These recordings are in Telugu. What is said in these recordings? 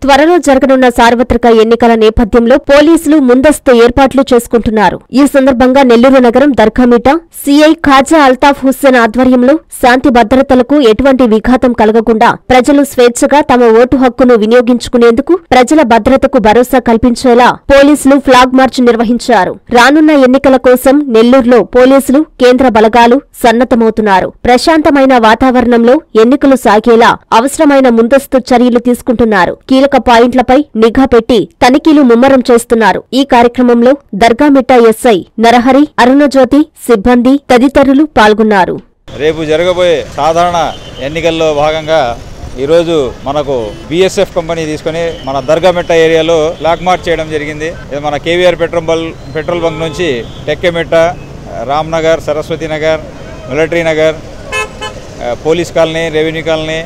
త్వరలో జరగనున్న సార్వత్రిక ఎన్నికల నేపథ్యంలో పోలీసులు ముందస్తు ఏర్పాట్లు చేసుకుంటున్నారు. ఈ సందర్భంగా నెల్లూరు నగరం దర్గామిట సీఐ ఖాజా అల్తాఫ్ హుస్సేన్ ఆధ్వర్యంలో శాంతి భద్రతలకు ఎటువంటి విఘాతం కలగకుండా ప్రజలు స్వేచ్ఛగా తమ ఓటు హక్కును వినియోగించుకునేందుకు ప్రజల భద్రతకు భరోసా కల్పించేలా పోలీసులు ఫ్లాగ్ మార్చ్ నిర్వహించారు. రానున్న ఎన్నికల కోసం నెల్లూరులో పోలీసులు కేంద్ర బలగాలు సన్నద్దమవుతున్నారు. ప్రశాంతమైన వాతావరణంలో ఎన్నికలు సాగేలా అవసరమైన ముందస్తు చర్యలు తీసుకుంటున్నారు. కీలక పాయింట్లపై నిఘా పెట్టి తనిఖీలు ముమ్మరం చేస్తున్నారు. ఈ కార్యక్రమంలో దర్గామిట్ట ఎస్ఐ నరహరి, అరుణజ్యోతి సిబ్బంది తదితరులు పాల్గొన్నారు. రేపు జరగబోయే సాధారణ ఎన్నికల్లో భాగంగా ఈరోజు మనకు బీఎస్ఎఫ్ కంపెనీ తీసుకుని మన దర్గామిట్ట ఏరియాలో ఫ్లాగ్ మార్చ్ చేయడం జరిగింది. ఇది మన కేవీఆర్ పెట్రోల్ బంక్ నుంచి Tekkemitta, Ramnagar, Saraswati Nagar, military Nagar, police colony, revenue colony,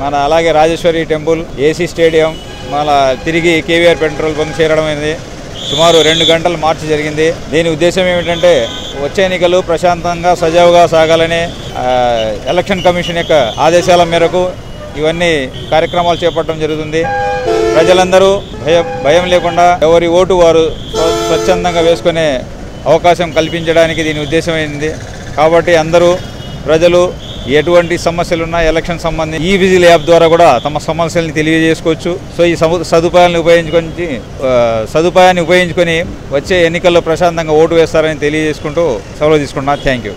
మన అలాగే రాజేశ్వరి టెంపుల్, ఏసీ స్టేడియం, మన తిరిగి కేవీఆర్ పెట్రోల్ బంక్ చేరడం అయింది. సుమారు 2 గంటల మార్చి జరిగింది. దీని ఉద్దేశం ఏమిటంటే వచ్చే ఎన్నికలు ప్రశాంతంగా సజావుగా సాగాలని ఎలక్షన్ కమిషన్ యొక్క ఆదేశాల మేరకు ఇవన్నీ కార్యక్రమాలు చేపట్టడం జరుగుతుంది. ప్రజలందరూ భయం లేకుండా ఎవరి ఓటు వారు స్వచ్ఛందంగా వేసుకునే అవకాశం కల్పించడానికి దీని ఉద్దేశమైంది. కాబట్టి అందరూ ప్రజలు ఎటువంటి సమస్యలున్నా ఎలక్షన్ సంబంధించి ఈ విజిల్ యాప్ ద్వారా కూడా తమ సమస్యల్ని తెలియజేసుకోవచ్చు. సో ఈ సదుపాయాన్ని ఉపయోగించుకొని వచ్చే ఎన్నికల్లో ప్రశాంతంగా ఓటు వేస్తారని తెలియజేసుకుంటూ సెలవు తీసుకుంటున్నా. Thank you.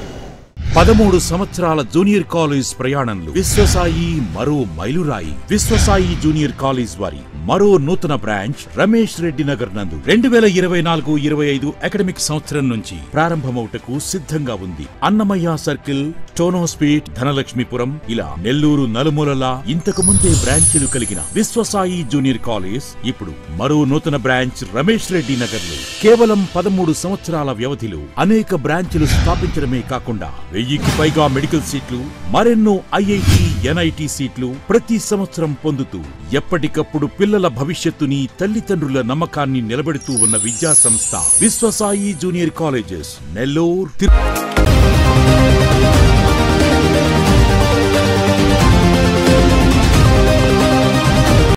13 సంవత్సరాల జూనియర్ కాలేజ్ ప్రయాణంలో విశ్వసాయి మరో మైలురాయి. విశ్వసాయి జూనియర్ కాలేజ్ వారి మరో నూతన బ్రాంచ్ రమేష్ రెడ్డి నగర్ నందు 2024-25 అకాడమిక్ సంవత్సరం నుంచి ప్రారంభమవుటకు సిద్ధంగా ఉంది. అన్నమయ్య సర్కిల్, టోనోస్పీట్, ధనలక్ష్మీపురం ఇలా నెల్లూరు నలుమూలలా ఇంతకు ముందే బ్రాంచీలు కలిగిన విశ్వసాయి జూనియర్ కాలేజ్ ఇప్పుడు మరో నూతన బ్రాంచ్ రమేష్ రెడ్డి నగర్ లో కేవలం 13 సంవత్సరాల వ్యవధిలో అనేక బ్రాంచీలు స్థాపించడమే కాకుండా 1000కి పైగా మెడికల్ సీట్లు, మరెన్నో ఐఐటి, ఎన్ఐటి సీట్లు ప్రతి సంవత్సరం పొందుతూ ఎప్పటికప్పుడు పిల్లల భవిష్యత్తుని, తల్లిదండ్రుల నమ్మకాన్ని నిలబెడుతూ ఉన్న విద్యా సంస్థ విశ్వసాయి జూనియర్ కాలేజెస్ నెల్లూరు.